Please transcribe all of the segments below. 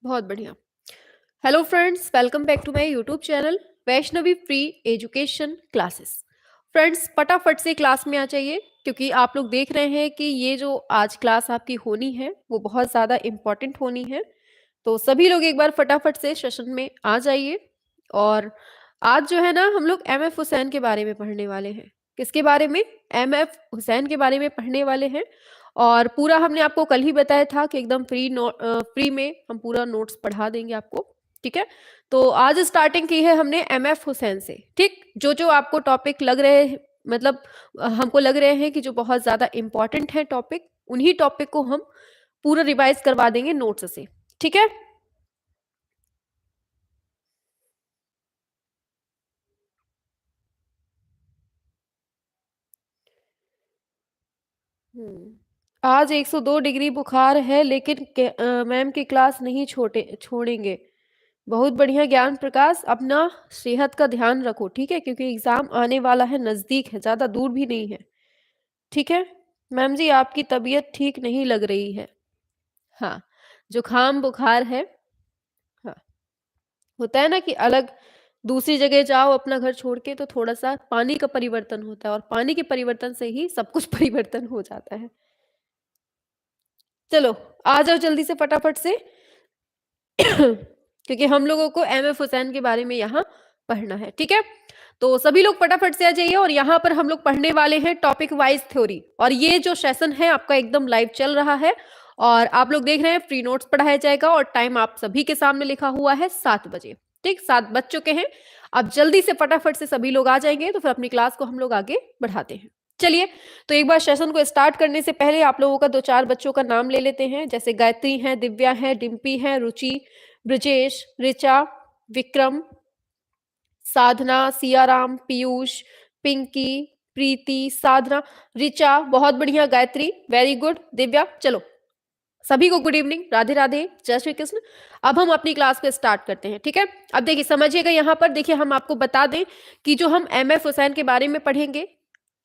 बहुत बढ़िया। Hello friends, welcome back to my YouTube channel Vaishnavi free education classes. Friends, फटाफट से क्लास में आ जाइए क्योंकि आप लोग देख रहे हैं कि ये जो आज क्लास आपकी होनी है वो बहुत ज़्यादा इम्पॉर्टेंट होनी है। तो सभी लोग एक बार फटाफट से सेशन में आ जाइए। और आज जो है ना, हम लोग एम एफ हुसैन के बारे में पढ़ने वाले हैं। किसके बारे में? एम एफ हुसैन के बारे में पढ़ने वाले हैं। और पूरा हमने आपको कल ही बताया था कि एकदम फ्री में हम पूरा नोट्स पढ़ा देंगे आपको। ठीक है, तो आज स्टार्टिंग की है हमने एम एफ हुसैन से। ठीक, जो जो आपको टॉपिक लग रहे हैं, मतलब हमको लग रहे हैं कि जो बहुत ज़्यादा इम्पोर्टेंट है टॉपिक, उन्हीं टॉपिक को हम पूरा रिवाइज करवा देंगे नोट्स से। ठीक है। आज 102 डिग्री बुखार है, लेकिन मैम की क्लास नहीं छोड़ेंगे। बहुत बढ़िया ज्ञान प्रकाश, अपना सेहत का ध्यान रखो, ठीक है, क्योंकि एग्जाम आने वाला है, नजदीक है, ज्यादा दूर भी नहीं है। ठीक है। मैम जी, आपकी तबीयत ठीक नहीं लग रही है। हाँ, जुकाम बुखार है। हाँ, होता है ना कि अलग दूसरी जगह जाओ अपना घर छोड़ के, तो थोड़ा सा पानी का परिवर्तन होता है, और पानी के परिवर्तन से ही सब कुछ परिवर्तन हो जाता है। चलो, आ जाओ जल्दी से फटाफट से क्योंकि हम लोगों को एम एफ हुसैन के बारे में यहाँ पढ़ना है। ठीक है, तो सभी लोग फटाफट से आ जाइए। और यहाँ पर हम लोग पढ़ने वाले हैं टॉपिक वाइज थ्योरी, और ये जो सेशन है आपका एकदम लाइव चल रहा है, और आप लोग देख रहे हैं फ्री नोट्स पढ़ाया जाएगा, और टाइम आप सभी के सामने लिखा हुआ है 7 बजे। ठीक, 7 बज चुके हैं। अब जल्दी से फटाफट से सभी लोग आ जाएंगे, तो फिर अपनी क्लास को हम लोग आगे बढ़ाते हैं। चलिए, तो एक बार सेशन को स्टार्ट करने से पहले आप लोगों का 2-4 बच्चों का नाम ले लेते हैं, जैसे गायत्री है, दिव्या है, डिम्पी है, रुचि, ब्रजेश, ऋचा, विक्रम, साधना, सियाराम, पीयूष, पिंकी, प्रीति, साधना, ऋचा, बहुत बढ़िया, गायत्री वेरी गुड, दिव्या। चलो, सभी को गुड इवनिंग, राधे राधे, जय श्री कृष्ण। अब हम अपनी क्लास को स्टार्ट करते हैं। ठीक है, अब देखिए, समझिएगा, यहाँ पर देखिए, हम आपको बता दें कि जो हम एम एफ हुसैन के बारे में पढ़ेंगे,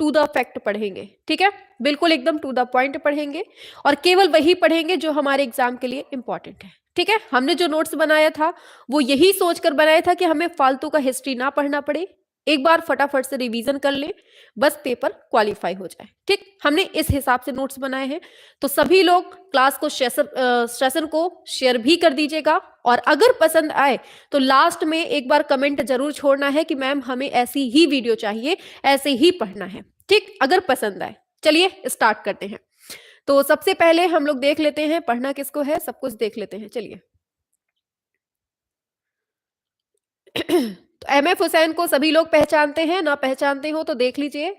टू द फैक्ट पढ़ेंगे। ठीक है, बिल्कुल एकदम टू द पॉइंट पढ़ेंगे, और केवल वही पढ़ेंगे जो हमारे एग्जाम के लिए इंपॉर्टेंट है। ठीक है, हमने जो नोट्स बनाया था वो यही सोचकर बनाया था कि हमें फालतू का हिस्ट्री ना पढ़ना पड़े, एक बार फटाफट से रिवीजन कर लें, बस पेपर क्वालिफाई हो जाए। ठीक, हमने इस हिसाब से नोट्स बनाए हैं। तो सभी लोग क्लास को सेशन को शेयर भी कर दीजिएगा, और अगर पसंद आए तो लास्ट में एक बार कमेंट जरूर छोड़ना है कि मैम हमें ऐसी ही वीडियो चाहिए, ऐसे ही पढ़ना है। ठीक, अगर पसंद आए। चलिए स्टार्ट करते हैं। तो सबसे पहले हम लोग देख लेते हैं पढ़ना किसको है, सब कुछ देख लेते हैं। चलिए तो एम एफ हुसैन को सभी लोग पहचानते हैं, ना पहचानते हो तो देख लीजिए,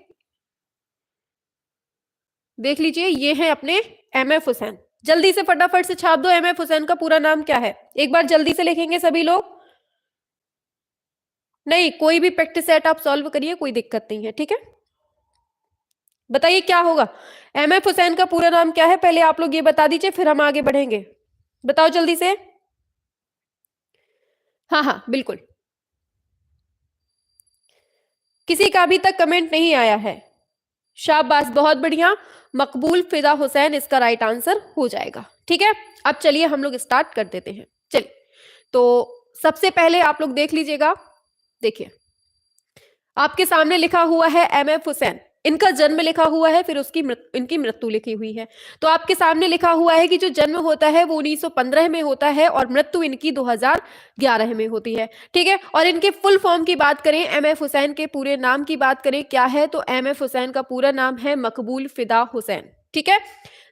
देख लीजिए, ये है अपने एम एफ हुसैन। जल्दी से फटाफट से छाप दो, एम एफ हुसैन का पूरा नाम क्या है, एक बार जल्दी से लिखेंगे सभी लोग। नहीं, कोई भी प्रैक्टिस सेट आप सॉल्व करिए, कोई दिक्कत नहीं है। ठीक है, बताइए क्या होगा। एम एफ हुसैन का पूरा नाम क्या है, पहले आप लोग ये बता दीजिए, फिर हम आगे बढ़ेंगे। बताओ जल्दी से। हाँ हाँ बिल्कुल, किसी का अभी तक कमेंट नहीं आया है। शाबाश, बहुत बढ़िया, मकबूल फिदा हुसैन इसका राइट आंसर हो जाएगा। ठीक है, अब चलिए हम लोग स्टार्ट कर देते हैं। चलिए, तो सबसे पहले आप लोग देख लीजिएगा, देखिए आपके सामने लिखा हुआ है एम एफ हुसैन, इनका जन्म लिखा हुआ है, फिर इनकी मृत्यु लिखी हुई है। तो आपके सामने लिखा हुआ है कि जो जन्म होता है वो 1915 में होता है, और मृत्यु इनकी 2011 में होती है। ठीक है, और इनके फुल फॉर्म की बात करें, एम एफ हुसैन के पूरे नाम की बात करें क्या है, तो एम एफ हुसैन का पूरा नाम है मकबूल फिदा हुसैन। ठीक है,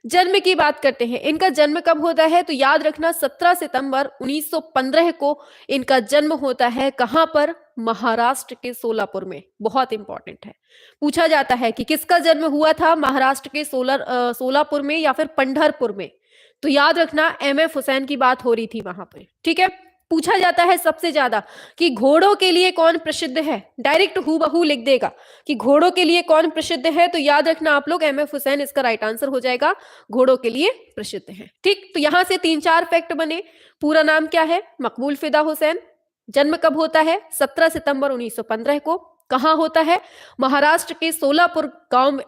जन्म की बात करते हैं, इनका जन्म कब होता है, तो याद रखना 17 सितंबर 1915 को इनका जन्म होता है। कहां पर? महाराष्ट्र के सोलापुर में। बहुत इंपॉर्टेंट है, पूछा जाता है कि किसका जन्म हुआ था, महाराष्ट्र के सोलापुर में या फिर पंढरपुर में। तो याद रखना एम एफ हुसैन की बात हो रही थी वहां पर। ठीक है, पूछा जाता है सबसे ज्यादा कि घोड़ों के लिए कौन प्रसिद्ध है, डायरेक्ट हूबहू लिख देगा कि घोड़ों के लिए कौन प्रसिद्ध है, तो याद रखना आप लोग एम एफ हुसैन इसका राइट आंसर हो जाएगा, घोड़ों के लिए प्रसिद्ध है। ठीक, तो यहां से 3-4 फैक्ट बने। पूरा नाम क्या है? मकबूल फिदा हुसैन। जन्म कब होता है? 17 सितंबर 1915 को। कहां होता है? महाराष्ट्र के सोलापुर गांव में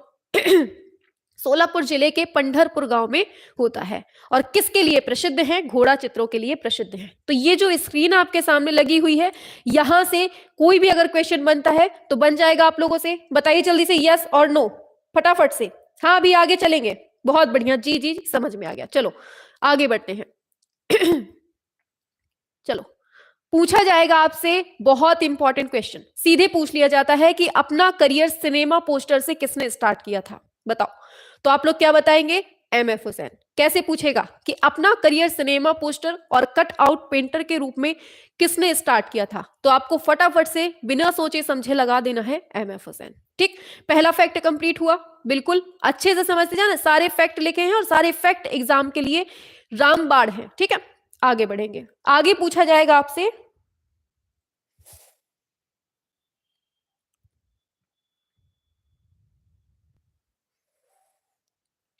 सोलापुर जिले के पंढरपुर गांव में होता है और किसके लिए प्रसिद्ध है? घोड़ा चित्रों के लिए प्रसिद्ध है। तो ये जो स्क्रीन आपके सामने लगी हुई है, यहां से कोई भी अगर क्वेश्चन बनता है तो बन जाएगा आप लोगों से। बताइए जल्दी से यस और नो, फटाफट से। हाँ, अभी आगे चलेंगे। बहुत बढ़िया, जी जी समझ में आ गया। चलो आगे बढ़ते हैं। चलो, पूछा जाएगा आपसे बहुत इंपॉर्टेंट क्वेश्चन, सीधे पूछ लिया जाता है कि अपना करियर सिनेमा पोस्टर से किसने स्टार्ट किया था, बताओ। तो आप लोग क्या बताएंगे? एमएफ हुसैन। कैसे पूछेगा कि अपना करियर सिनेमा पोस्टर और कट आउट पेंटर के रूप में किसने स्टार्ट किया था? तो आपको फटाफट से बिना सोचे समझे लगा देना है एमएफ हुसैन। ठीक, पहला फैक्ट कंप्लीट हुआ। बिल्कुल अच्छे से समझते जाना, सारे फैक्ट लिखे हैं और सारे फैक्ट एग्जाम के लिए रामबाण है। ठीक है, आगे बढ़ेंगे। आगे पूछा जाएगा आपसे,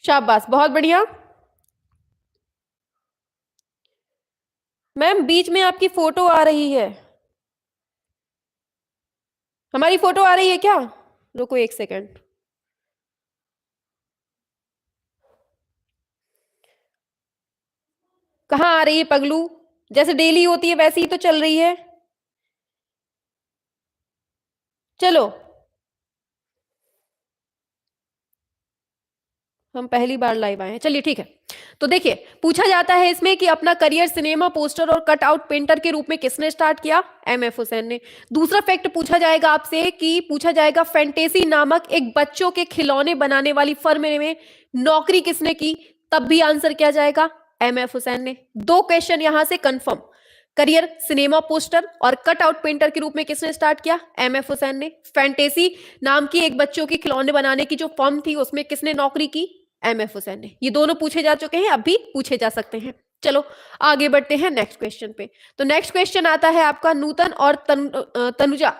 शाबाश, बहुत बढ़िया। मैम बीच में आपकी फोटो आ रही है, हमारी फोटो आ रही है क्या? रुको एक सेकंड। कहाँ आ रही है पगलू? जैसे डेली होती है वैसे ही तो चल रही है। चलो, हम पहली बार लाइव आए हैं, चलिए ठीक है। तो देखिए, पूछा जाता है इसमें कि अपना करियर सिनेमा पोस्टर और कट आउट पेंटर के रूप में किसने स्टार्ट किया? एमएफ हुसैन ने। दूसरा फैक्ट पूछा जाएगा आपसे कि पूछा जाएगा फैंटेसी नामक एक बच्चों के खिलौने बनाने वाली फर्म में नौकरी किसने की? तब भी आंसर क्या जाएगा? एमएफ हुसैन ने। दो क्वेश्चन यहां से कंफर्म। करियर सिनेमा पोस्टर और कट आउट पेंटर के रूप में किसने स्टार्ट किया? एमएफ हुसैन ने। फैंटेसी नाम की एक बच्चों की खिलौने बनाने की जो फर्म थी उसमें किसने नौकरी की? एमएफ हुसैन ने। ये दोनों पूछे जा चुके हैं, अब भी पूछे जा सकते हैं। चलो आगे बढ़ते हैं नेक्स्ट क्वेश्चन पे। तो नेक्स्ट क्वेश्चन आता है आपका नूतन और तनुजा।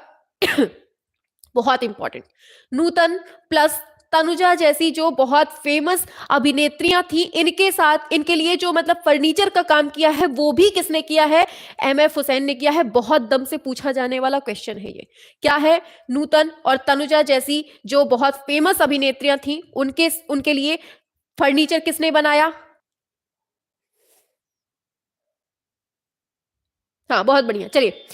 बहुत इंपॉर्टेंट। नूतन प्लस तनुजा जैसी जो बहुत फेमस अभिनेत्रियां थी, इनके साथ इनके लिए जो मतलब फर्नीचर का काम किया है वो भी किसने किया है? एमएफ हुसैन ने किया है। बहुत दम से पूछा जाने वाला क्वेश्चन है ये। क्या है? नूतन और तनुजा जैसी जो बहुत फेमस अभिनेत्रियां थी, उनके उनके लिए फर्नीचर किसने बनाया? हाँ, बहुत बढ़िया। चलिए,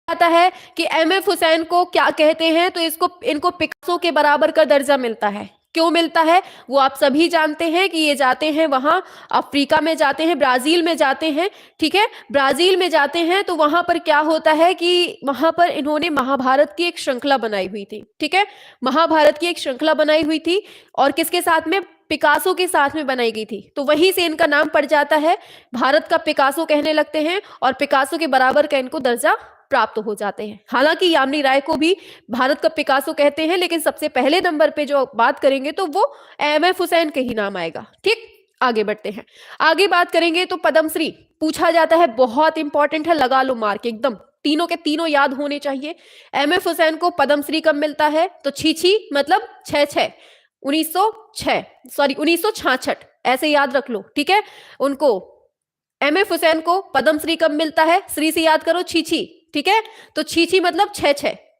आता है कि एमएफ हुसैन को क्या कहते हैं? तो इसको इनको पिकासो के बराबर का दर्जा मिलता है। क्यों मिलता है वो आप सभी जानते हैं कि ये जाते हैं वहां अफ्रीका में, जाते हैं ब्राजील में, जाते हैं। ठीक है, ब्राजील में जाते हैं तो वहां पर क्या होता है कि वहां पर इन्होंने महाभारत की एक श्रृंखला बनाई हुई थी। ठीक है, महाभारत की एक श्रृंखला बनाई हुई थी और किसके साथ में? पिकासो के साथ में बनाई गई थी। तो वहीं से इनका नाम पड़ जाता है, भारत का पिकासो कहने लगते हैं और पिकासो के बराबर का इनको दर्जा प्राप्त हो जाते हैं। हालांकि यामिनी राय को भी भारत का पिकासो कहते हैं, लेकिन सबसे पहले नंबर पे जो बात करेंगे तो वो एमएफ हुसैन के ही नाम आएगा। ठीक, आगे बढ़ते हैं। आगे बात करेंगे तो पद्मश्री पूछा जाता है, बहुत इंपॉर्टेंट है, लगा लो मार्क एकदम, तीनों के तीनों याद होने चाहिए। एमएफ हुसैन को पद्मश्री कब मिलता है? तो छी मतलब 1966 ऐसे याद रख लो। ठीक है, उनको एमएफ हुसैन को पद्मश्री कब मिलता है? श्री से याद करो, छी। ठीक है, तो छी मतलब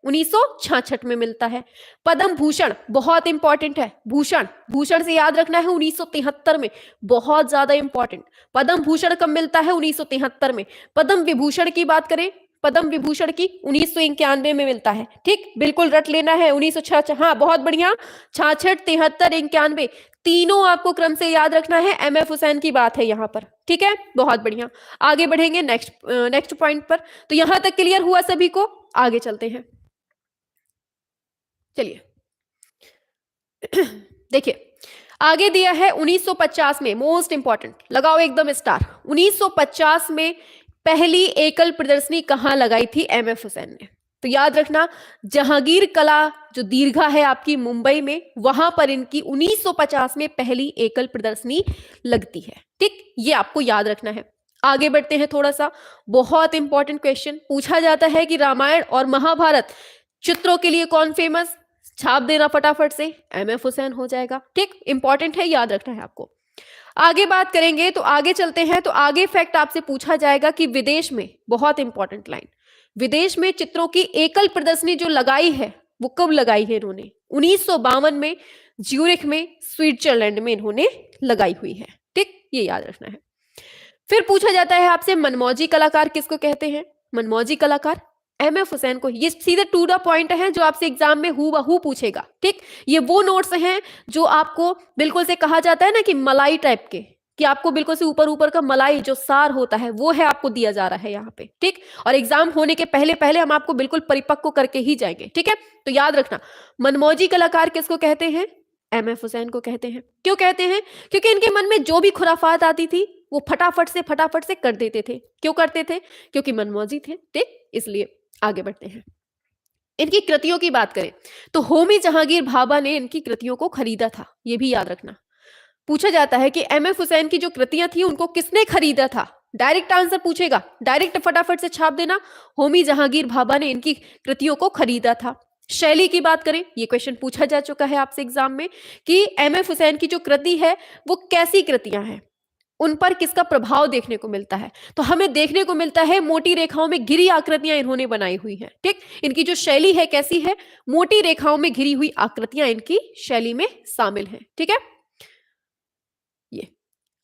1966 में मिलता है। पद्म भूषण बहुत इंपॉर्टेंट है, भूषण भूषण से याद रखना है 1973 में, बहुत ज्यादा इंपॉर्टेंट। पद्म भूषण कब मिलता है? 1973 में। पद्म विभूषण की बात करें, पद्म विभूषण की 1991 में मिलता है। ठीक, बिल्कुल रट लेना है 1966। हाँ, बहुत बढ़िया, 66, 73, 91 तीनों आपको क्रम से याद रखना है। एमएफ हुसैन की बात है यहाँ पर। ठीक है, बहुत बढ़िया। आगे बढ़ेंगे नेक्स्ट पॉइंट पर। तो यहां तक क्लियर हुआ सभी को? आगे चलते हैं। चलिए, देखिए आगे दिया है 1950 में, मोस्ट इंपॉर्टेंट, लगाओ एकदम स्टार। 1950 में पहली एकल प्रदर्शनी कहां लगाई थी एमएफ हुसैन ने? तो याद रखना, जहांगीर कला जो दीर्घा है आपकी मुंबई में, वहां पर इनकी 1950 में पहली एकल प्रदर्शनी लगती है। ठीक, ये आपको याद रखना है। आगे बढ़ते हैं थोड़ा सा, बहुत इंपॉर्टेंट क्वेश्चन पूछा जाता है कि रामायण और महाभारत चित्रों के लिए कौन फेमस? छाप देना फटाफट से, एमएफ हुसैन हो जाएगा। ठीक, इंपॉर्टेंट है, याद रखना है आपको। आगे बात करेंगे तो आगे चलते हैं। तो आगे फैक्ट आपसे पूछा जाएगा कि विदेश में, बहुत इंपॉर्टेंट लाइन, विदेश में चित्रों की एकल प्रदर्शनी जो लगाई है वो कब लगाई है इन्होंने? 1952 में ज्यूरिख में, स्विट्जरलैंड में इन्होंने लगाई हुई है। ठीक, ये याद रखना है। फिर पूछा जाता है आपसे मनमौजी कलाकार किसको कहते हैं? मनमौजी कलाकार एमएफ हुसैन को। ये सीधे टू द पॉइंट है जो आपसे एग्जाम में हु बहू पूछेगा। ठीक, ये वो नोट्स हैं जो आपको बिल्कुल से कहा जाता है ना कि मलाई टाइप के, कि आपको बिल्कुल से ऊपर ऊपर का मलाई जो सार होता है वो है आपको दिया जा रहा है यहाँ पे। ठीक, और एग्जाम होने के पहले पहले हम आपको बिल्कुल परिपक्व करके ही जाएंगे। ठीक है, तो याद रखना मनमौजी कलाकार किसको कहते हैं? एमएफ हुसैन को कहते हैं। क्यों कहते हैं? क्योंकि इनके मन में जो भी खुराफात आती थी वो फटाफट से कर देते थे। क्यों करते थे? क्योंकि मनमौजी थे। ठीक, इसलिए आगे बढ़ते हैं। इनकी कृतियों की बात करें तो होमी जहांगीर भाभा ने इनकी कृतियों को खरीदा था, ये भी याद रखना। पूछा जाता है कि एमएफ हुसैन की जो कृतियां थी उनको किसने खरीदा था? डायरेक्ट आंसर पूछेगा, डायरेक्ट फटाफट से छाप देना, होमी जहांगीर भाभा ने इनकी कृतियों को खरीदा था। शैली की बात करें, ये क्वेश्चन पूछा जा चुका है आपसे एग्जाम में कि एमएफ हुसैन की जो कृति है वो कैसी कृतियां हैं, उन पर किसका प्रभाव देखने को मिलता है? तो हमें देखने को मिलता है मोटी रेखाओं में घिरी आकृतियां इन्होंने बनाई हुई हैं। ठीक, इनकी जो शैली है कैसी है? मोटी रेखाओं में घिरी हुई आकृतियां इनकी शैली में शामिल हैं। ठीक है, ये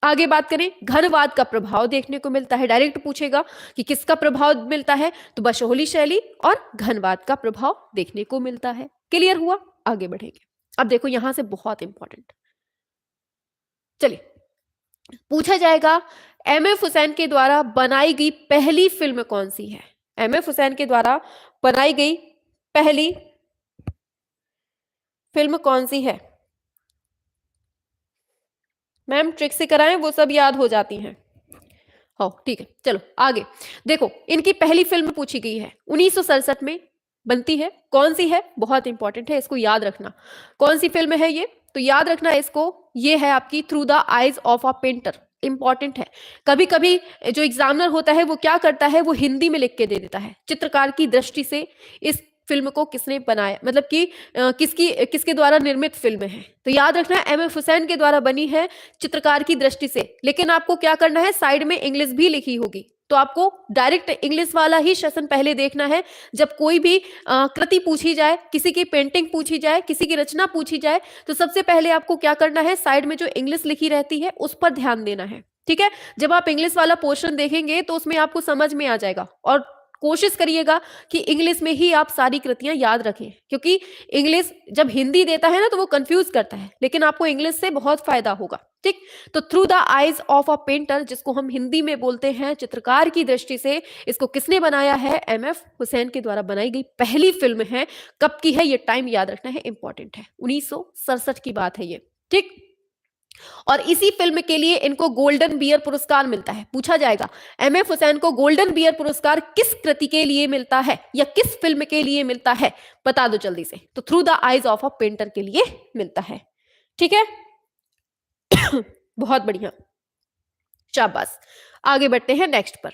आगे बात करें, घनवाद का प्रभाव देखने को मिलता है। डायरेक्ट पूछेगा कि किसका प्रभाव मिलता है, तो बशोहली शैली और घनवाद का प्रभाव देखने को मिलता है। क्लियर हुआ? आगे बढ़ेंगे। अब देखो यहां से बहुत इंपॉर्टेंट, चलिए पूछा जाएगा एमएफ हुसैन के द्वारा बनाई गई पहली फिल्म कौन सी है? एमएफ हुसैन के द्वारा बनाई गई पहली फिल्म कौन सी है? मैम ट्रिक से कराएं, वो सब याद हो जाती हैं। हो ठीक है, चलो आगे देखो। इनकी पहली फिल्म पूछी गई है 1967 में बनती है। कौन सी है? बहुत इंपॉर्टेंट है, इसको याद रखना। कौन सी फिल्म है ये? तो याद रखना इसको, ये है आपकी through the eyes of a painter. Important है। कभी कभी जो एग्जामिनर होता है वो क्या करता है, वो हिंदी में लिख के दे देता है, चित्रकार की दृष्टि से इस फिल्म को किसने बनाया, मतलब कि किसके द्वारा निर्मित फिल्म है। तो याद रखना एमएफ हुसैन के द्वारा बनी है चित्रकार की दृष्टि से। लेकिन आपको क्या करना है, साइड में इंग्लिश भी लिखी होगी, तो आपको डायरेक्ट इंग्लिश वाला ही सेशन पहले देखना है। जब कोई भी कृति पूछी जाए, किसी की पेंटिंग पूछी जाए, किसी की रचना पूछी जाए, तो सबसे पहले आपको क्या करना है, साइड में जो इंग्लिश लिखी रहती है उस पर ध्यान देना है। ठीक है, जब आप इंग्लिश वाला पोर्शन देखेंगे तो उसमें आपको समझ में आ जाएगा। और कोशिश करिएगा कि इंग्लिश में ही आप सारी कृतियां याद रखें, क्योंकि इंग्लिश जब हिंदी देता है ना तो वो कंफ्यूज करता है, लेकिन आपको इंग्लिश से बहुत फायदा होगा। ठीक, तो through the eyes of a painter, जिसको हम हिंदी में बोलते हैं चित्रकार की दृष्टि से, इसको किसने बनाया है? एमएफ हुसैन के द्वारा बनाई गई पहली फिल्म है। कब की है? ये टाइम याद रखना है, इंपॉर्टेंट है, 1967 की बात है ये। ठीक, और इसी फिल्म के लिए इनको गोल्डन बियर पुरस्कार मिलता है। पूछा जाएगा एमएफ हुसैन को गोल्डन बियर पुरस्कार किस कृति के लिए मिलता है या किस फिल्म के लिए मिलता है? बता दो जल्दी से। तो through the eyes of a painter के लिए मिलता है। ठीक है बहुत बढ़िया, शाबाश। आगे बढ़ते हैं नेक्स्ट पर।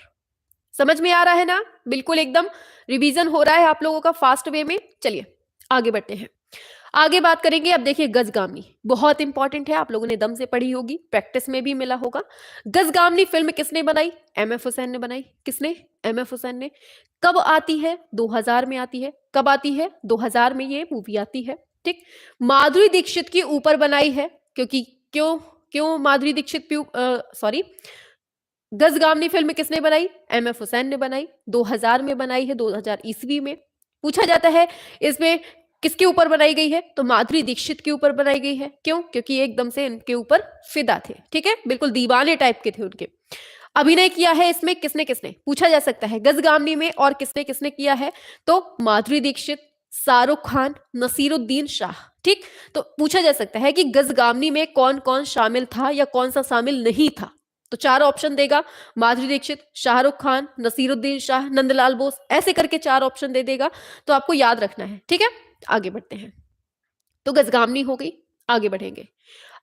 समझ में आ रहा है ना? बिल्कुल एकदम रिवीजन हो रहा है आप लोगों का फास्ट वे में। चलिए आगे बढ़ते हैं। आगे बात करेंगे। अब देखिए गजगामनी बहुत इंपॉर्टेंट है, आप लोगों ने दम से पढ़ी होगी, प्रैक्टिस में भी मिला होगा। गजगामनी फिल्म किसने बनाई? एमएफ हुसैन ने बनाई। किसने? एमएफ हुसैन ने। कब आती है? 2000 में आती है। कब आती है? 2000 में ये मूवी आती है। ठीक, माधुरी दीक्षित के ऊपर बनाई है, क्योंकि क्यों क्यों माधुरी दीक्षित सॉरी, गजगामनी फिल्म किसने बनाई? एमएफ हुसैन ने बनाई। 2000 में बनाई है, 2000 ईस्वी में। पूछा जाता है इसमें किसके ऊपर बनाई गई है? तो माधुरी दीक्षित के ऊपर बनाई गई है। क्यों? क्योंकि एकदम से इनके ऊपर फिदा थे। ठीक है, बिल्कुल दीवाने टाइप के थे उनके। अभिनय किया है इसमें किसने किसने, पूछा जा सकता है गजगामनी में, और किसने किसने किया है? तो माधुरी दीक्षित, शाहरुख खान, नसीरुद्दीन शाह। ठीक, तो पूछा जा सकता है कि गजगामनी में कौन कौन शामिल था या कौन सा शामिल नहीं था। तो चार ऑप्शन देगा, माधुरी दीक्षित, शाहरुख खान, नसीरुद्दीन शाह, नंदलाल बोस, ऐसे करके चार ऑप्शन दे देगा, तो आपको याद रखना है। ठीक है, आगे बढ़ते हैं। तो गजगामनी हो गई, आगे बढ़ेंगे।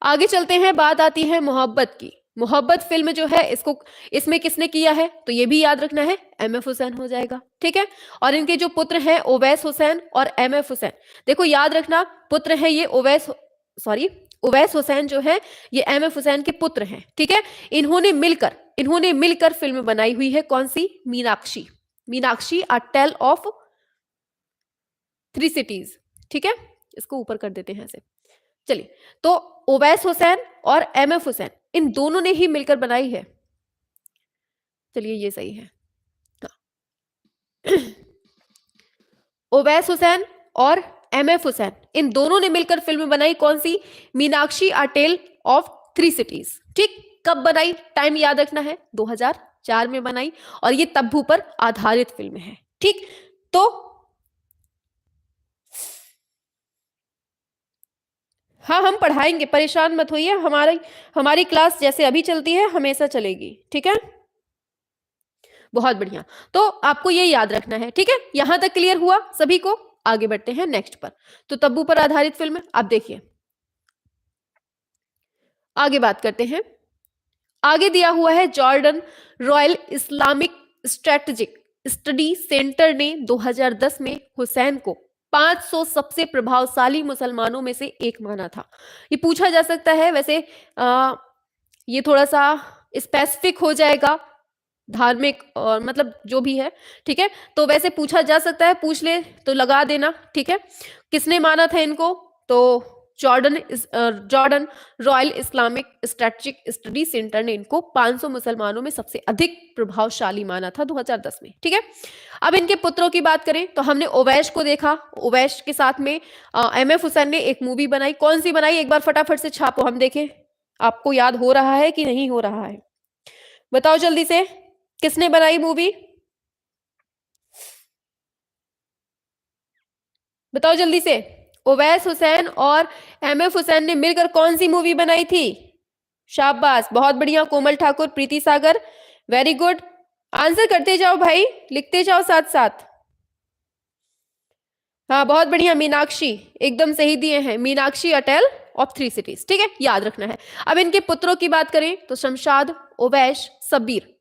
आगे चलते हैं, बात आती है मोहब्बत की। मोहब्बत फिल्म जो है इसको, इसमें किसने किया है? तो ये भी याद रखना है, एमएफ हुसैन हो जाएगा। ठीक है, और इनके जो पुत्र हैं ओवैस हुसैन और एमएफ हुसैन, देखो याद रखना पुत्र है ये ओवैस हुसैन जो है ये एमएफ हुसैन के पुत्र हैं। ठीक है, इन्होंने मिलकर फिल्म बनाई हुई है। कौन सी? मीनाक्षी। मीनाक्षी अ टेल ऑफ 3 सिटीज। ठीक है, इसको ऊपर कर देते हैं ऐसे। चलिए, तो ओवैस हुसैन और एमएफ हुसैन इन दोनों ने ही मिलकर बनाई है। चलिए ये सही है। हाँ। ओवैस हुसैन और एमएफ हुसैन इन दोनों ने मिलकर फिल्म बनाई, कौन सी? मीनाक्षी आ टेल ऑफ थ्री सिटीज। ठीक, कब बनाई? टाइम याद रखना है, 2004 में बनाई, और ये तब्बू पर आधारित फिल्म है। ठीक, तो हाँ हम पढ़ाएंगे, परेशान मत होइए, हमारी हमारी क्लास जैसे अभी चलती है हमेशा चलेगी। ठीक है, बहुत बढ़िया। तो आपको ये याद रखना है। ठीक है, यहां तक क्लियर हुआ सभी को? आगे बढ़ते हैं नेक्स्ट पर। तो तब्बू पर आधारित फिल्म है। आप देखिए, आगे बात करते हैं। आगे दिया हुआ है, Jordan royal Islamic strategic study centre ने 2010 में हुसैन को 500 सबसे प्रभावशाली मुसलमानों में से एक माना था। ये पूछा जा सकता है, वैसे ये थोड़ा सा स्पेसिफिक हो जाएगा, धार्मिक और मतलब जो भी है। ठीक है, तो वैसे पूछा जा सकता है, पूछ ले तो लगा देना। ठीक है, किसने माना था इनको? तो Jordan royal Islamic strategic study centre ने इनको 500 मुसलमानों में सबसे अधिक प्रभावशाली माना था 2010 में। ठीक है, अब इनके पुत्रों की बात करें तो हमने ओवैश को देखा, ओवैश के साथ में एमएफ हुसैन ने एक मूवी बनाई। कौन सी बनाई? एक बार फटाफट से छापो, हम देखें आपको याद हो रहा है कि नहीं हो रहा है। बताओ जल्दी से, किसने बनाई मूवी? बताओ जल्दी से। ओवैस हुसैन और एमएफ हुसैन ने मिलकर कौन सी मूवी बनाई थी? शाबाश, बहुत बढ़िया। कोमल ठाकुर, प्रीति सागर, वेरी गुड। आंसर करते जाओ भाई, लिखते जाओ साथ साथ। हाँ बहुत बढ़िया, मीनाक्षी, एकदम सही दिए हैं, मीनाक्षी अटेल ऑफ थ्री सिटीज। ठीक है, याद रखना है। अब इनके पुत्रों की बात करें तो शमशाद, ओवैश, शब्बीर,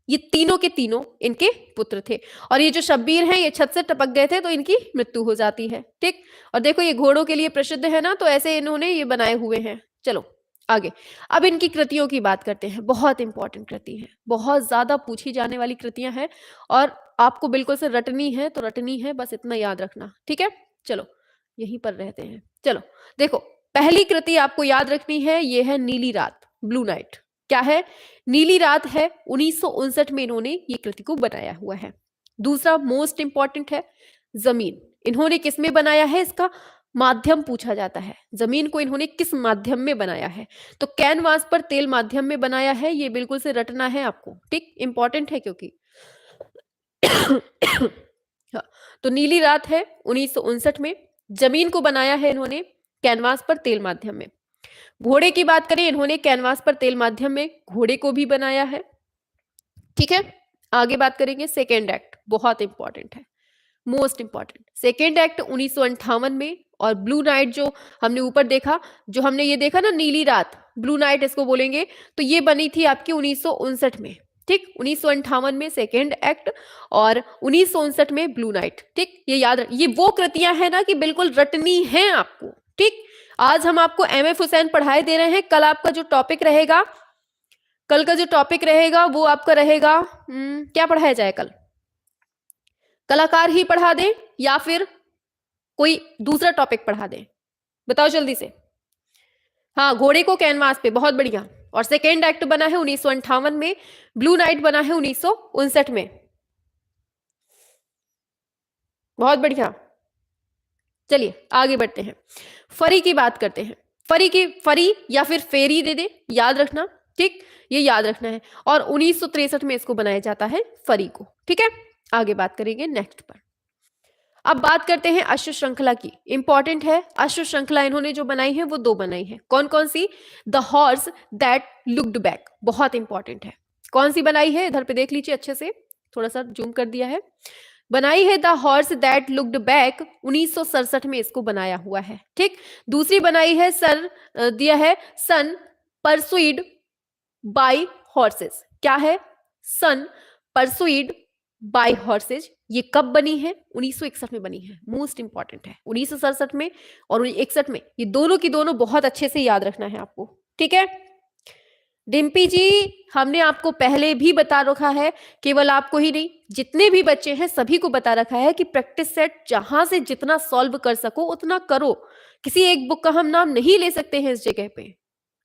ये तीनों के तीनों इनके पुत्र थे। और ये जो शब्बीर हैं ये छत से टपक गए थे तो इनकी मृत्यु हो जाती है। ठीक, और देखो ये घोड़ों के लिए प्रसिद्ध है ना, तो ऐसे इन्होंने ये बनाए हुए हैं। चलो आगे, अब इनकी कृतियों की बात करते हैं। बहुत इंपॉर्टेंट कृति है, बहुत ज्यादा पूछी जाने वाली कृतियां हैं, और आपको बिल्कुल से रटनी है तो रटनी है, बस इतना याद रखना। ठीक है, चलो यहीं पर रहते हैं। चलो देखो, पहली कृति आपको याद रखनी है, ये है नीली रात, ब्लू नाइट। क्या है? नीली रात है, 1959 में इन्होंने ये कृति को बनाया हुआ है। दूसरा मोस्ट इंपॉर्टेंट है, जमीन। इन्होंने किस में बनाया है? इसका माध्यम पूछा जाता है, जमीन को इन्होंने किस माध्यम में बनाया है? तो कैनवास पर तेल माध्यम में बनाया है, ये बिल्कुल से रटना है आपको। ठीक, इंपॉर्टेंट है क्योंकि हाँ, तो नीली रात है 1959 में, जमीन को बनाया है इन्होंने कैनवास पर तेल माध्यम में। घोड़े की बात करें, इन्होंने कैनवास पर तेल माध्यम में घोड़े को भी बनाया है। ठीक है, आगे बात करेंगे सेकेंड एक्ट, बहुत इंपॉर्टेंट है, मोस्ट इंपॉर्टेंट। सेकेंड एक्ट 1958 में, और ब्लू नाइट जो हमने ऊपर देखा, जो हमने ये देखा ना नीली रात, ब्लू नाइट इसको बोलेंगे, तो ये बनी थी आपकी 1959 में। ठीक, 1958 में सेकेंड एक्ट और 1959 में ब्लू नाइट। ठीक, ये याद ये वो कृतियां हैं ना कि बिल्कुल रटनी है आपको। ठीक, आज हम आपको एमएफ हुसैन पढ़ाए दे रहे हैं, कल आपका जो टॉपिक रहेगा, कल का जो टॉपिक रहेगा वो आपका रहेगा क्या पढ़ाया जाए कल? कलाकार ही पढ़ा दें या फिर कोई दूसरा टॉपिक पढ़ा दें? बताओ जल्दी से। हाँ, घोड़े को कैनवास पे, बहुत बढ़िया। और सेकेंड एक्ट बना है 1958 में, ब्लू नाइट बना है 1959 में, बहुत बढ़िया। चलिए आगे बढ़ते हैं, फरी की बात करते हैं। फरी या फिर फेरी दे दे, याद रखना। ठीक, ये याद रखना है, और 1963 में इसको बनाया जाता है फरी को। ठीक है, आगे बात करेंगे नेक्स्ट पर। अब बात करते हैं अश्व श्रृंखला की, इंपॉर्टेंट है। अश्व श्रृंखला इन्होंने जो बनाई है वो दो बनाई है, कौन कौन सी? The horse that looked back, बहुत इंपॉर्टेंट है। कौन सी बनाई है? इधर पे देख लीजिए अच्छे से, थोड़ा सा जूम कर दिया है। बनाई है the horse that looked back, 1967 में इसको बनाया हुआ है। ठीक, दूसरी बनाई है दिया है सन परसुइड बाय हॉर्सेस। क्या है? Sun persuade by horses. ये कब बनी है? 1961 में बनी है, मोस्ट इंपॉर्टेंट है। 1967 में और 1961 में, ये दोनों की दोनों बहुत अच्छे से याद रखना है आपको। ठीक है, डिम्पी जी, हमने आपको पहले भी बता रखा है, केवल आपको ही नहीं, जितने भी बच्चे हैं सभी को बता रखा है कि प्रैक्टिस सेट जहां से जितना सॉल्व कर सको उतना करो। किसी एक बुक का हम नाम नहीं ले सकते हैं इस जगह पे।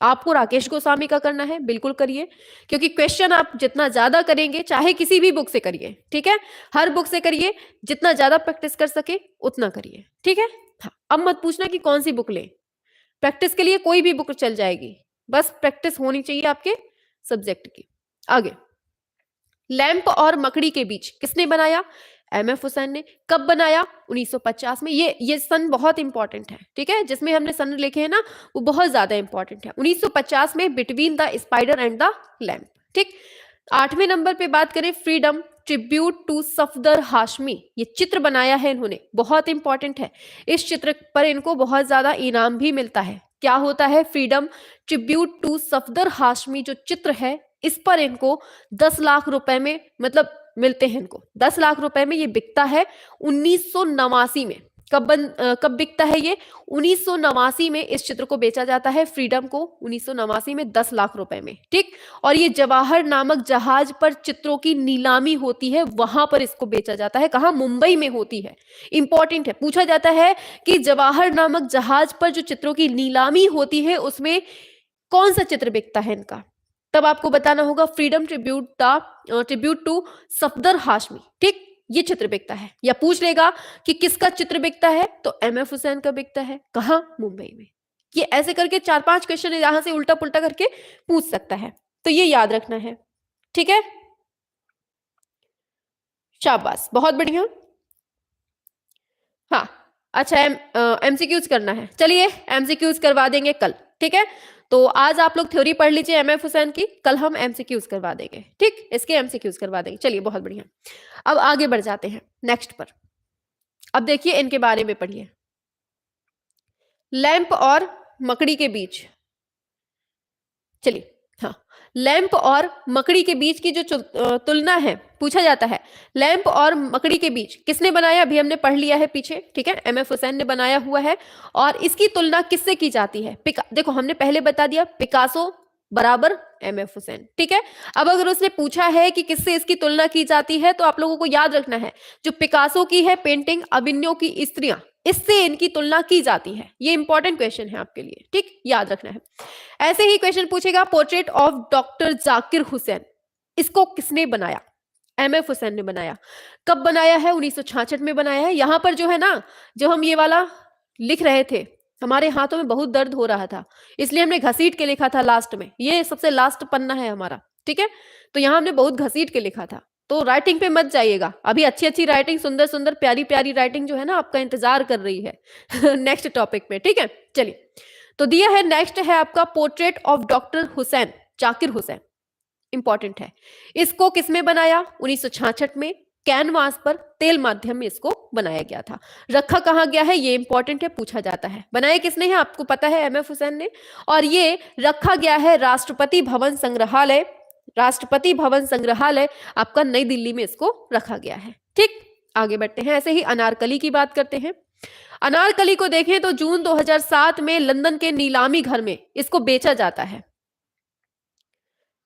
आपको राकेश गोस्वामी का करना है, बिल्कुल करिए, क्योंकि क्वेश्चन आप जितना ज्यादा करेंगे, चाहे किसी भी बुक से करिए, ठीक है, हर बुक से करिए, जितना ज्यादा प्रैक्टिस कर सके उतना करिए, ठीक है। हाँ, अब मत पूछना कि कौन सी बुक ले, प्रैक्टिस के लिए कोई भी बुक चल जाएगी, बस प्रैक्टिस होनी चाहिए आपके सब्जेक्ट की। आगे, लैंप और मकड़ी के बीच किसने बनाया? एमएफ हुसैन ने। कब बनाया? 1950 में। ये सन बहुत इंपॉर्टेंट है, ठीक है, जिसमें हमने सन लिखे हैं ना वो बहुत ज्यादा इंपॉर्टेंट है। 1950 में, between the spider and the lamp, ठीक। 8वें नंबर पे बात करें, freedom tribute to Safdar Hashmi, ये चित्र बनाया है इन्होंने, बहुत इंपॉर्टेंट है। इस चित्र पर इनको बहुत ज्यादा इनाम भी मिलता है। क्या होता है? Freedom tribute to Safdar Hashmi जो चित्र है, इस पर इनको 10 लाख रुपए में, मतलब मिलते हैं इनको 10 लाख रुपए में, ये बिकता है 1989 में। कब बिकता है ये? 1989 में इस चित्र को बेचा जाता है, फ्रीडम को, 1989 में 10 लाख रुपए में, ठीक। और ये जवाहर नामक जहाज पर चित्रों की नीलामी होती है, वहां पर इसको बेचा जाता है। कहां? मुंबई में होती है। इंपॉर्टेंट है, पूछा जाता है कि जवाहर नामक जहाज पर जो चित्रों की नीलामी होती है उसमें कौन सा चित्र बिकता है इनका, तब आपको बताना होगा freedom tribute to Safdar Hashmi, ठीक, ये चित्र बिकता है। या पूछ लेगा कि किसका चित्र बिकता है, तो एमएफ हुसैन का बिकता है। कहां? मुंबई में। ये ऐसे करके 4-5 क्वेश्चन यहां से उल्टा पुल्टा करके पूछ सकता है, तो ये याद रखना है, ठीक है। शाबाश, बहुत बढ़िया। हाँ, अच्छा, एमसीक्यूज करना है, चलिए एमसीक्यूज करवा देंगे कल, ठीक है। तो आज आप लोग थ्योरी पढ़ लीजिए एमएफ हुसैन की, कल हम एमसीक्यूज करवा देंगे, ठीक, इसके एमसीक्यूज करवा देंगे। चलिए, बहुत बढ़िया। अब आगे बढ़ जाते हैं नेक्स्ट पर। अब देखिए इनके बारे में पढ़िए, लैंप और मकड़ी के बीच। चलिए, हाँ, लैंप और मकड़ी के बीच की जो तुलना है, पूछा जाता है लैंप और मकड़ी के बीच किसने बनाया, अभी हमने पढ़ लिया है पीछे, ठीक है, एमएफ हुसैन ने बनाया हुआ है। और इसकी तुलना किससे की जाती है? देखो हमने पहले बता दिया, पिकासो बराबर एमएफ हुसैन, ठीक है। अब अगर उसने पूछा है कि किससे इसकी तुलना की जाती है, तो आप लोगों को याद रखना है, जो पिकासो की है पेंटिंग अभिन्यो की स्त्रियां, इससे इनकी तुलना की जाती है। ये इंपॉर्टेंट क्वेश्चन है आपके लिए, ठीक, याद रखना है। ऐसे ही क्वेश्चन पूछेगा, portrait of doctor Zakir Hussain, इसको किसने बनाया? एमएफ हुसैन ने बनाया। कब बनाया है? 1966 में बनाया है। यहां पर जो है ना, जो हम ये वाला लिख रहे थे, हमारे हाथों में बहुत दर्द हो रहा था, इसलिए हमने घसीट के लिखा था लास्ट में, ये सबसे लास्ट पन्ना है हमारा, ठीक है। तो यहां हमने बहुत घसीट के लिखा था, तो राइटिंग पे मत जाइएगा, अभी अच्छी अच्छी राइटिंग, सुंदर सुंदर प्यारी प्यारी राइटिंग जो है ना आपका इंतजार कर रही है नेक्स्ट टॉपिक पे, ठीक है। चलिए, तो दिया है, नेक्स्ट है आपका portrait of doctor Hussain, Zakir Hussain, important है। इसको किसमें बनाया? 1966 में, कैनवास पर तेल माध्यम में इसको बनाया गया था। रखा कहां गया है? ये इंपॉर्टेंट है, पूछा जाता है। बनाया किसने है? आपको पता है, एमएफ हुसैन ने। और ये रखा गया है राष्ट्रपति भवन संग्रहालय, राष्ट्रपति भवन संग्रहालय आपका नई दिल्ली में इसको रखा गया है, ठीक। आगे बढ़ते हैं। ऐसे ही अनारकली की बात करते हैं। अनारकली को देखें तो जून 2007 में लंदन के नीलामी घर में इसको बेचा जाता है,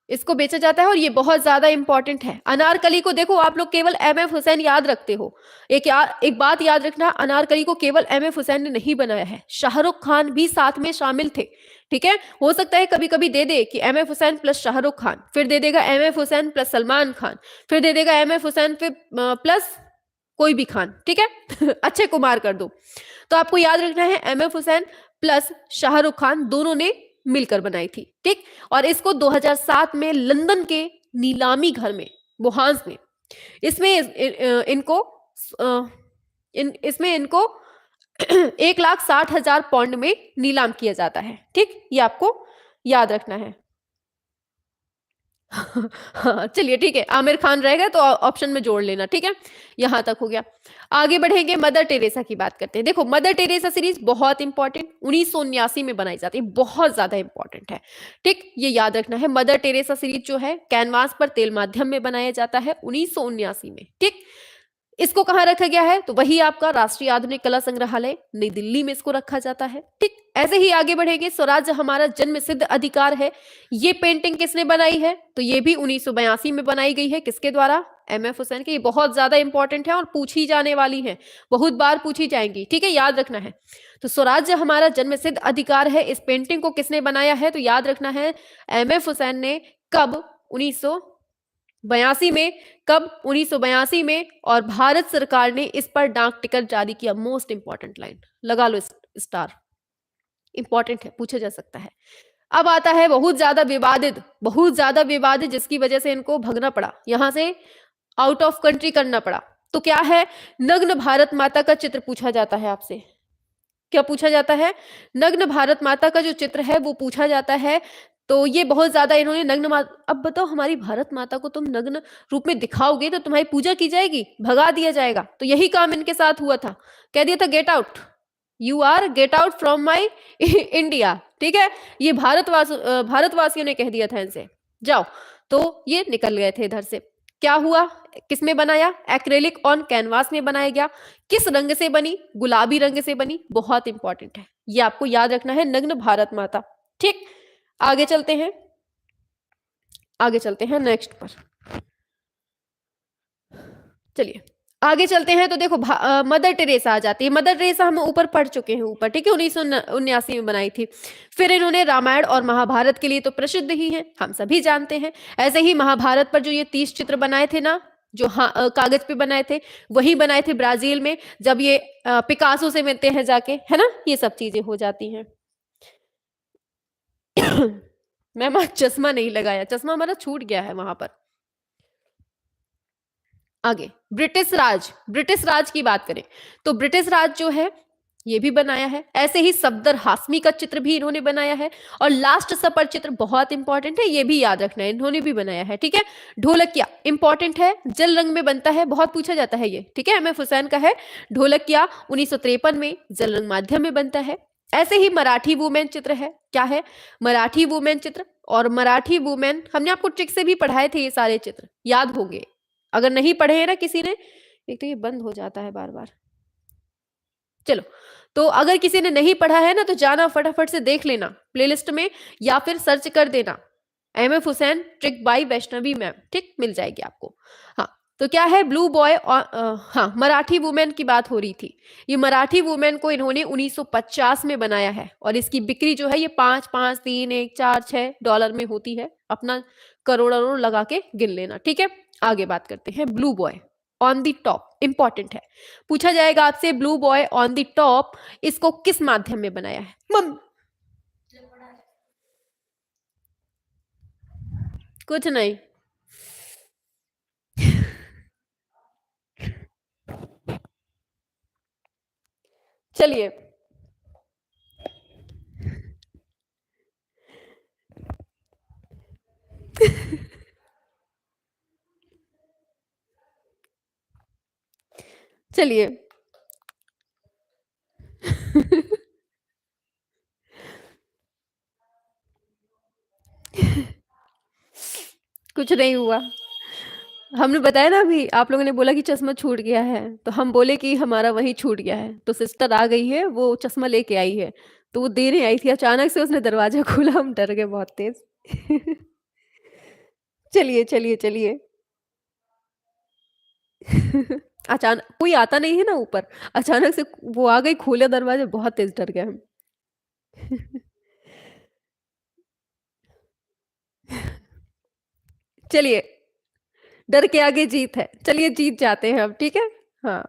इसको बेचा जाता है, और ये बहुत ज्यादा इंपॉर्टेंट है। अनारकली को देखो, आप लोग केवल एमएफ हुसैन याद रखते हो, एक बात याद रखना, अनारकली को केवल एमएफ हुसैन ने नहीं बनाया है, शाहरुख खान भी साथ में शामिल थे, ठीक है। हो सकता है कभी कभी दे दे कि एमएफ हुसैन प्लस शाहरुख खान, फिर दे देगा एमएफ हुसैन प्लस सलमान खान, फिर दे देगा एमएफ हुसैन फिर प्लस कोई भी खान, ठीक है अक्षय कुमार कर दो। तो आपको याद रखना है, एमएफ हुसैन प्लस शाहरुख खान दोनों ने मिलकर बनाई थी, ठीक। और इसको 2007 में लंदन के नीलामी घर में, बुहांस में, इसमें इनको 1,60,000 पाउंड में नीलाम किया जाता है, ठीक, ये आपको याद रखना है हाँ, चलिए ठीक है, आमिर खान रहेगा तो ऑप्शन में जोड़ लेना, ठीक है। यहां तक हो गया। आगे बढ़ेंगे, मदर टेरेसा की बात करते हैं। देखो, मदर टेरेसा सीरीज बहुत इंपॉर्टेंट, 1979 में बनाई जाती है, बहुत ज्यादा इंपॉर्टेंट है, ठीक, ये याद रखना है। मदर टेरेसा सीरीज जो है कैनवास पर तेल माध्यम में बनाया जाता है 1979 में, ठीक। इसको कहां रखा गया है? तो वही आपका राष्ट्रीय आधुनिक कला संग्रहालय नई दिल्ली में इसको रखा जाता है, ठीक। ऐसे ही आगे बढ़ेंगे। स्वराज्य हमारा जन्म सिद्ध अधिकार है, ये पेंटिंग किसने बनाई है? तो ये भी 1982 में बनाई गई है। किसके द्वारा? एमएफ हुसैन के। ये बहुत ज्यादा इंपॉर्टेंट है और पूछी जाने वाली है, बहुत बार पूछी जाएंगी, ठीक है, याद रखना है। तो स्वराज्य हमारा जन्म सिद्ध अधिकार है, इस पेंटिंग को किसने बनाया है? तो याद रखना है एमएफ हुसैन ने। कब? 1982 में। कब? 1982 में। और भारत सरकार ने इस पर डाक टिकट जारी किया। मोस्ट इंपॉर्टेंट लाइन, लगा लो स्टार, इंपॉर्टेंट है, पूछा जा सकता है। अब आता है बहुत ज्यादा विवादित, जिसकी वजह से इनको भगना पड़ा, यहां से आउट ऑफ कंट्री करना पड़ा। तो क्या है? नग्न भारत माता का चित्र पूछा जाता है आपसे। क्या पूछा जाता है? नग्न भारत माता का जो चित्र है वो पूछा जाता है। तो ये बहुत ज्यादा इन्होंने नग्न अब बताओ, हमारी भारत माता को तुम नग्न रूप में दिखाओगे तो तुम्हारी पूजा की जाएगी, भगा दिया जाएगा। तो यही काम इनके साथ हुआ था, कह दिया था get out, you are get out from my India, ठीक है। ये भारतवासियों ने कह दिया था इनसे, जाओ। तो ये निकल गए थे इधर से। क्या हुआ? किसमें बनाया? एक्रेलिक ऑन कैनवास में बनाया गया। किस रंग से बनी? गुलाबी रंग से बनी। बहुत इंपॉर्टेंट है, ये आपको याद रखना है, नग्न भारत माता। ठीक, आगे चलते हैं नेक्स्ट पर। चलिए आगे चलते हैं। तो देखो मदर टेरेसा आ जाती है। मदर टेरेसा हम ऊपर पढ़ चुके हैं, ऊपर, ठीक है, 1979 में बनाई थी। फिर इन्होंने रामायण और महाभारत के लिए तो प्रसिद्ध ही है, हम सभी जानते हैं। ऐसे ही महाभारत पर जो ये 30 चित्र बनाए थे ना, जो कागज पे बनाए थे, वही बनाए थे ब्राजील में, जब ये पिकासो से मिलते हैं जाके, है ना, ये सब चीजें हो जाती हैं। मैम आज चश्मा नहीं लगाया, चश्मा हमारा छूट गया है वहां पर। आगे ब्रिटिश राज की बात करें तो ब्रिटिश राज जो है ये भी बनाया है। ऐसे ही सफदर हाशमी का चित्र भी इन्होंने बनाया है। और लास्ट सपर चित्र बहुत इंपॉर्टेंट है, ये भी याद रखना है, इन्होंने भी बनाया है, ठीक है। ढोलकिया इंपॉर्टेंट है, जल रंग में बनता है, बहुत पूछा जाता है ये, ठीक है। एमएफ हुसैन का है ढोलकिया, 1953 में जल रंग माध्यम में बनता है। ऐसे ही मराठी वुमेन चित्र है, क्या है? मराठी वुमेन चित्र। और मराठी वुमेन हमने आपको ट्रिक से भी पढ़ाए थे, ये सारे चित्र याद होंगे। अगर नहीं पढ़े हैं ना किसी ने, एक तो ये बंद हो जाता है बार बार। चलो, तो अगर किसी ने नहीं पढ़ा है ना, तो जाना फटाफट से देख लेना प्लेलिस्ट में, या फिर सर्च कर देना MF Hussain trick bye Vaishnavi ma'am, ठीक, मिल जाएगी आपको। हाँ, तो क्या है? Blue boy. हाँ, मराठी वुमेन की बात हो रही थी। ये मराठी वुमेन को इन्होंने 1950 में बनाया है, और इसकी बिक्री जो है ये 5, 5, 3, 1, 4, 6 डॉलर में होती है। अपना करोड़ों लगा के गिन लेना, ठीक है। आगे बात करते हैं। Blue boy on the top important है, पूछा जाएगा आपसे। Blue boy on the top, इसको किस माध्यम में बनाया है? कुछ नहीं। चलिए चलिए कुछ नहीं हुआ। हमने बताया ना अभी, आप लोगों ने बोला कि चश्मा छूट गया है, तो हम बोले कि हमारा वही छूट गया है। तो सिस्टर आ गई है, वो चश्मा लेके आई है, तो वो देने आई थी, अचानक से उसने दरवाजा खोला, हम डर गए बहुत तेज। चलिए चलिए चलिए। अचानक कोई आता नहीं है ना ऊपर, अचानक से वो आ गई, खोले दरवाजे, बहुत तेज डर गए हम। चलिए, डर के आगे जीत है, चलिए जीत जाते हैं अब, ठीक है। हाँ।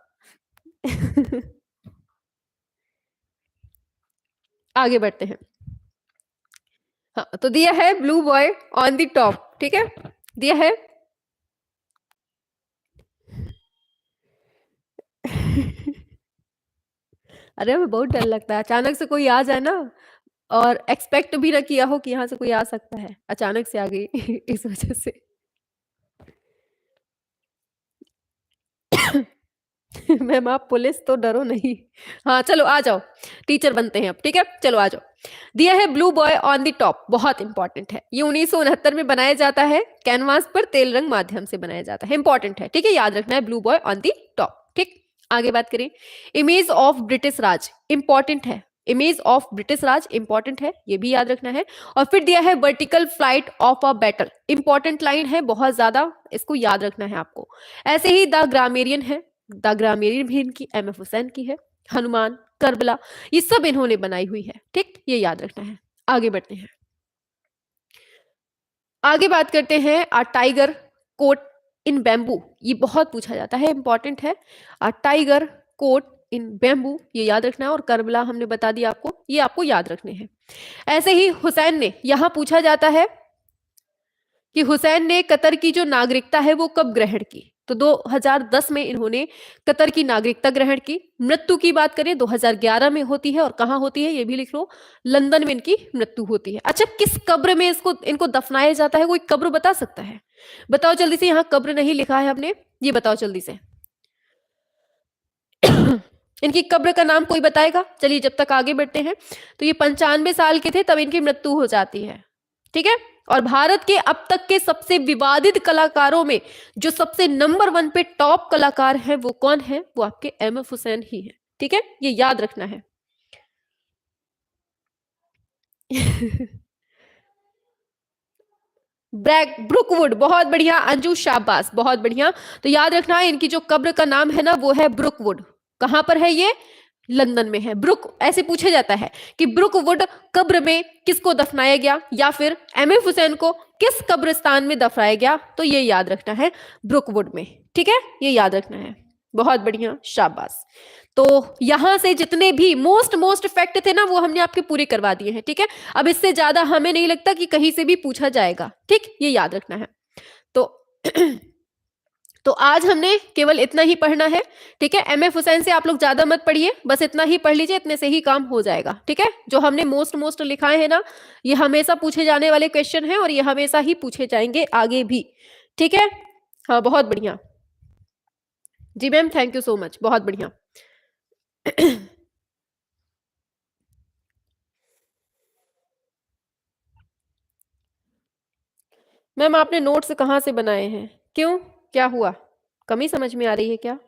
आगे बढ़ते हैं। हाँ, तो दिया है blue boy on the top, ठीक है, दिया है। अरे हमें बहुत डर लगता है, अचानक से कोई आ जाए ना, और एक्सपेक्ट भी ना किया हो कि यहाँ से कोई आ सकता है, अचानक से आ गई। इस वजह से। मैम आप पुलिस तो डरो नहीं। हाँ चलो आ जाओ, टीचर बनते हैं अब, ठीक है, चलो आ जाओ। दिया है blue boy on the top, बहुत इंपॉर्टेंट है, ये 1969 में बनाया जाता है, कैनवास पर तेल रंग माध्यम से बनाया जाता है, इंपॉर्टेंट है, ठीक है, याद रखना है blue boy on the top, ठीक। आगे बात करें। Image of British Raj, important है, image of British Raj, important है, ये भी याद रखना है। और फिर दिया है vertical flight of a battle, important line है, बहुत ज्यादा, इसको याद रखना है आपको। ऐसे ही द ग्रामेरियन है, द ग्रामेरियन भी इनकी एम एफ हुसैन की है। हनुमान, करबला, ये सब इन्होंने बनाई हुई है, ठीक, ये याद रखना है। आगे बढ़ते हैं, आगे बात करते हैं आ टाइगर कोट इन बैम्बू, ये बहुत पूछा जाता है, इंपॉर्टेंट है। आ टाइगर कोट इन बैम्बू, ये याद रखना है। और करबला हमने बता दिया आपको, ये आपको याद रखने हैं। ऐसे ही हुसैन ने, यहां पूछा जाता है कि हुसैन ने कतर की जो नागरिकता है वो कब ग्रहण की, तो 2010 में इन्होंने कतर की नागरिकता ग्रहण की। मृत्यु की बात करें 2011 में होती है, और कहां होती है ये भी लिख लो, लंदन में इनकी मृत्यु होती है। अच्छा, किस कब्र में इसको इनको दफनाया जाता है, कोई कब्र बता सकता है? बताओ जल्दी से, यहाँ कब्र नहीं लिखा है हमने, ये बताओ जल्दी से। इनकी कब्र का नाम कोई बताएगा? चलिए जब तक आगे बढ़ते हैं, तो ये 95 साल के थे तब इनकी मृत्यु हो जाती है, ठीक है। और भारत के अब तक के सबसे विवादित कलाकारों में जो सबसे नंबर 1 पे टॉप कलाकार है वो कौन है? वो आपके एम एफ हुसैन ही है, ठीक है, ये याद रखना है। ब्रुकवुड, बहुत बढ़िया अंजू, शाबाश, बहुत बढ़िया। तो याद रखना है इनकी जो कब्र का नाम है ना वो है ब्रुकवुड। कहां पर है ये? लंदन में है। ब्रुक, ऐसे पूछा जाता है कि ब्रुकवुड कब्र में किसको दफनाया गया, या फिर एम एफ हुसैन को किस कब्रिस्तान में दफनाया गया, तो ये याद रखना है, ब्रुकवुड में, ठीक है, ये याद रखना है। बहुत बढ़िया, शाबाश। तो यहां से जितने भी मोस्ट मोस्ट फैक्ट थे ना वो हमने आपके पूरे करवा दिए हैं, ठीक है। अब इससे ज्यादा हमें नहीं लगता कि कहीं से भी पूछा जाएगा, ठीक, ये याद रखना है। तो तो आज हमने केवल इतना ही पढ़ना है, ठीक है। एम एफ हुसैन से आप लोग ज्यादा मत पढ़िए, बस इतना ही पढ़ लीजिए, इतने से ही काम हो जाएगा, ठीक है। जो हमने मोस्ट मोस्ट लिखाए हैं ना, ये हमेशा पूछे जाने वाले क्वेश्चन हैं, और ये हमेशा ही पूछे जाएंगे आगे भी, ठीक है। हाँ, बहुत बढ़िया जी ma'am, thank you so much, बहुत बढ़िया। मैम आपने नोट्स कहाँ से बनाए हैं? क्यों, क्या हुआ? कमी समझ में आ रही है क्या?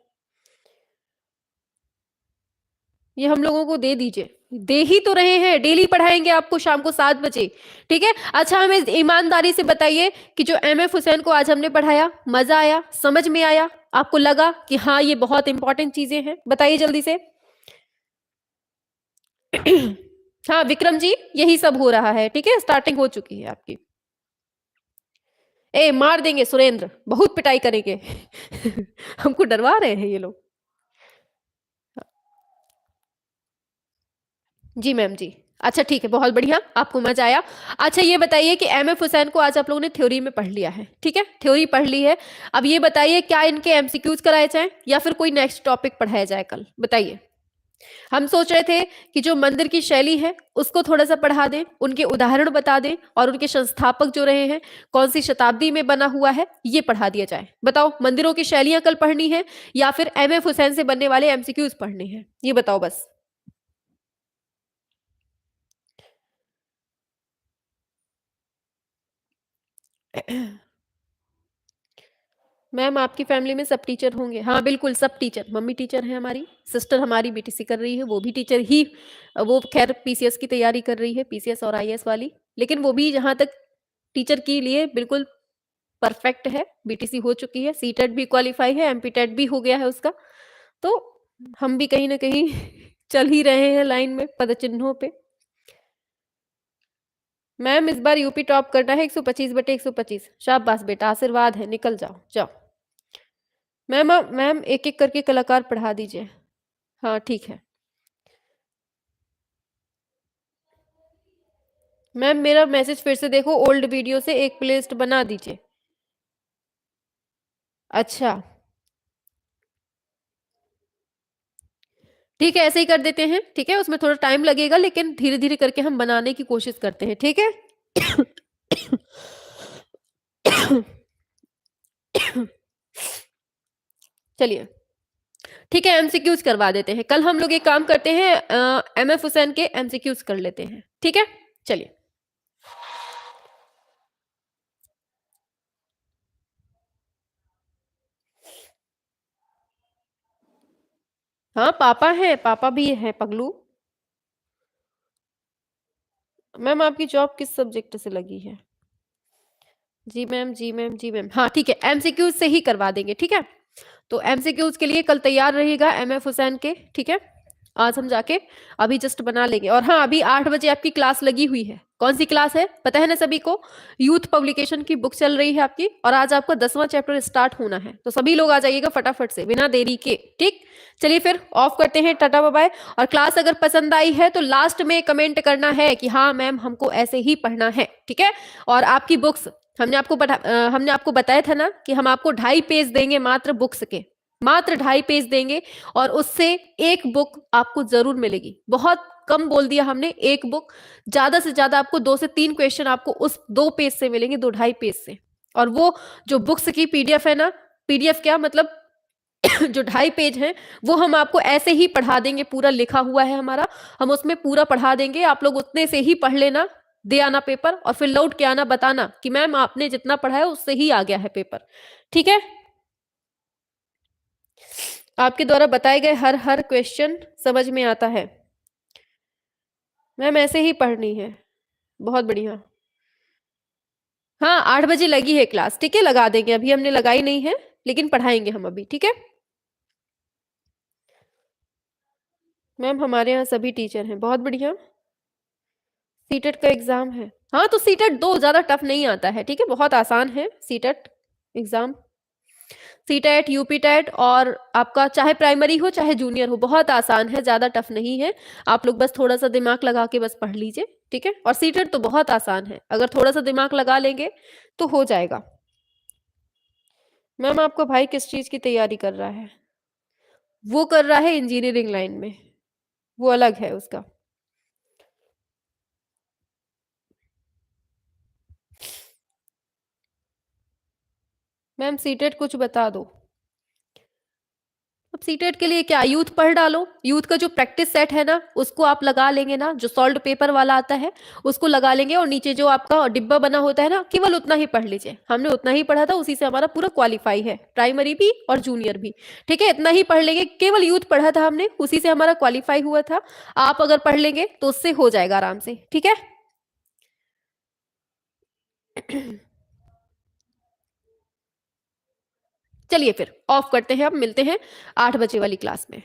ये हम लोगों को दे दीजिए, दे ही तो रहे हैं, डेली पढ़ाएंगे आपको शाम को 7 बजे, ठीक है। अच्छा, हमें ईमानदारी से बताइए कि जो एम एफ हुसैन को आज हमने पढ़ाया, मजा आया, समझ में आया, आपको लगा कि हाँ ये बहुत इंपॉर्टेंट चीजें हैं? बताइए जल्दी से। हाँ विक्रम जी, यही सब हो रहा है, ठीक है, स्टार्टिंग हो चुकी है आपकी। ए मार देंगे सुरेंद्र, बहुत पिटाई करेंगे। हमको डरवा रहे हैं ये लोग। जी मैम जी, अच्छा ठीक है, बहुत बढ़िया, आपको मजा आया। अच्छा ये बताइए कि एम एफ हुसैन को आज आप लोगों ने थ्योरी में पढ़ लिया है, ठीक है, थ्योरी पढ़ ली है। अब ये बताइए क्या इनके एमसीक्यूज कराए जाएं या फिर कोई नेक्स्ट टॉपिक पढ़ाया जाए कल? बताइए। हम सोच रहे थे कि जो मंदिर की शैली है उसको थोड़ा सा पढ़ा दें, उनके उदाहरण बता दें, और उनके संस्थापक जो रहे हैं कौन सी शताब्दी में बना हुआ है ये पढ़ा दिया जाए। बताओ, मंदिरों की शैलियां कल पढ़नी है या फिर एम एफ हुसैन से बनने वाले एमसीक्यूज पढ़ने हैं, ये बताओ बस। मैम आपकी फैमिली में सब टीचर होंगे? हाँ बिल्कुल, सब टीचर, मम्मी टीचर है हमारी, सिस्टर हमारी बीटीसी कर रही है, वो भी टीचर ही, वो खैर पीसीएस की तैयारी कर रही है, पीसीएस और आईएएस वाली, लेकिन वो भी जहाँ तक टीचर के लिए बिल्कुल परफेक्ट है, बीटीसी हो चुकी है, सीटेट भी क्वालिफाई है, एमपीटेट भी हो गया है उसका। तो हम भी कहीं ना कहीं चल ही रहे हैं लाइन में, पद चिन्हों पे। मैम इस बार यूपी टॉप करना है, 125/125, शाबाश बेटा, आशीर्वाद है, निकल जाओ जाओ। मैम मैम एक एक करके कलाकार पढ़ा दीजिए। हाँ ठीक है मैम, मेरा मैसेज फिर से देखो, ओल्ड वीडियो से एक प्लेलिस्ट बना दीजिए। अच्छा ठीक है, ऐसे ही कर देते हैं, ठीक है, उसमें थोड़ा टाइम लगेगा लेकिन धीरे धीरे करके हम बनाने की कोशिश करते हैं, ठीक है। चलिए ठीक है, एमसीक्यूज करवा देते हैं कल। हम लोग एक काम करते हैं, एम एफ हुसैन के एमसीक्यूज कर लेते हैं, ठीक है। चलिए, हाँ पापा है, पापा भी है पगलू। मैम आपकी जॉब किस सब्जेक्ट से लगी है? जी मैम, जी मैम, जी मैम। हाँ ठीक है, एमसीक्यूज से ही करवा देंगे, ठीक है। तो एमसीक्यूज के लिए कल तैयार रहिएगा एमएफ हुसैन के, ठीक है। आज हम जाके अभी जस्ट बना लेंगे। और हाँ, अभी 8 बजे आपकी क्लास लगी हुई है। कौन सी क्लास है पता है ना सभी को? यूथ पब्लिकेशन की बुक चल रही है आपकी, और आज आपका 10वां चैप्टर स्टार्ट होना है। तो सभी लोग आ जाइएगा फटाफट से बिना देरी के, ठीक। चलिए फिर ऑफ करते हैं, टाटा बाय बाय। और क्लास अगर पसंद आई है तो लास्ट में कमेंट करना है कि हाँ मैम हमको ऐसे ही पढ़ना है, ठीक है। और आपकी बुक्स हमने आपको बताया था ना कि हम आपको 2.5 पेज देंगे मात्र बुक्स के, मात्र 2.5 पेज देंगे। और उससे एक बुक आपको जरूर मिलेगी। बहुत कम बोल दिया हमने, एक बुक। ज्यादा से ज्यादा आपको 2 से 3 क्वेश्चन आपको उस 2 पेज से मिलेंगे, 2-2.5 पेज से। और वो जो बुक्स की पीडीएफ है ना, पीडीएफ क्या मतलब जो 2.5 पेज है, वो हम आपको ऐसे ही पढ़ा देंगे। पूरा लिखा हुआ है हमारा, हम उसमें पूरा पढ़ा देंगे। आप लोग उतने से ही पढ़ लेना, दे आना पेपर, और फिर लौट के आना बताना कि मैम आपने जितना पढ़ा है उससे ही आ गया है पेपर, ठीक है। आपके द्वारा बताए गए हर हर क्वेश्चन समझ में आता है। मैम ऐसे ही पढ़नी है। बहुत बढ़िया। हाँ 8 बजे लगी है क्लास, ठीक है, लगा देंगे। अभी हमने लगाई नहीं है, लेकिन पढ़ाएंगे हम अभी, ठीक है। मैम हमारे यहाँ सभी टीचर हैं। बहुत बढ़िया। सीटेट का एग्जाम है? हाँ तो सीटेट दो, ज्यादा टफ नहीं आता है, ठीक है, बहुत आसान है CTET exam. CTET, UP TET, और आपका चाहे प्राइमरी हो चाहे जूनियर हो, बहुत आसान है, ज्यादा टफ नहीं है। आप लोग बस थोड़ा सा दिमाग लगा के बस पढ़ लीजिए, ठीक है। और सीटेट तो बहुत आसान है, अगर थोड़ा सा दिमाग लगा लेंगे तो हो जाएगा। मैम आपका भाई किस चीज की तैयारी कर रहा है? वो कर रहा है इंजीनियरिंग लाइन में, वो अलग है उसका। मैम सीटेट कुछ बता दो। अब सीटेट के लिए क्या, यूथ पढ़ डालो। यूथ का जो प्रैक्टिस सेट है ना, उसको आप लगा लेंगे ना, जो सॉल्व पेपर वाला आता है उसको लगा लेंगे। और नीचे जो आपका डिब्बा बना होता है ना, केवल उतना ही पढ़ लीजिए। हमने उतना ही पढ़ा था, उसी से हमारा पूरा क्वालिफाई है, प्राइमरी भी और जूनियर भी, ठीक है। इतना ही पढ़ लेंगे, केवल यूथ पढ़ा था हमने, उसी से हमारा क्वालिफाई हुआ था। आप अगर पढ़ लेंगे तो उससे हो जाएगा आराम से, ठीक है। चलिए फिर ऑफ करते हैं, अब मिलते हैं 8 बजे वाली क्लास में।